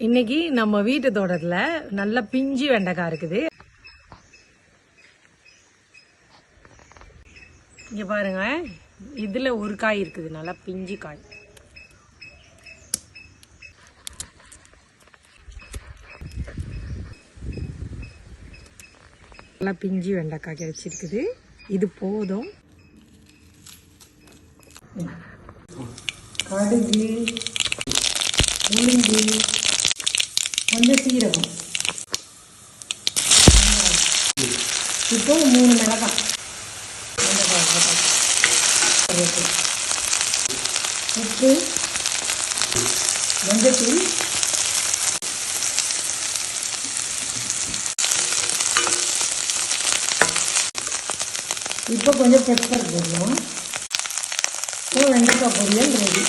இன்னைக்கு நம்ம வீட்டு தோட்டத்துல நல்ல பிஞ்சு வெண்டைக்காய் இருக்குது. இங்க பாருங்க, இதுல ஒரு காய் இருக்குது, நல்லா பிஞ்சு காய். நல்லா பிஞ்சு வெண்டைக்காய் கிடைச்சிருக்குது. இது போதும். கடுகு, உளுந்து, கொஞ்சம் சீரகம், இப்போ 3 மிளகாய், உப்பு, மஞ்சத்தூள், இப்போ கொஞ்சம் பெப்பர் போடணும். இப்போ வெண்டைக்காய் பொரியல் ரெடி.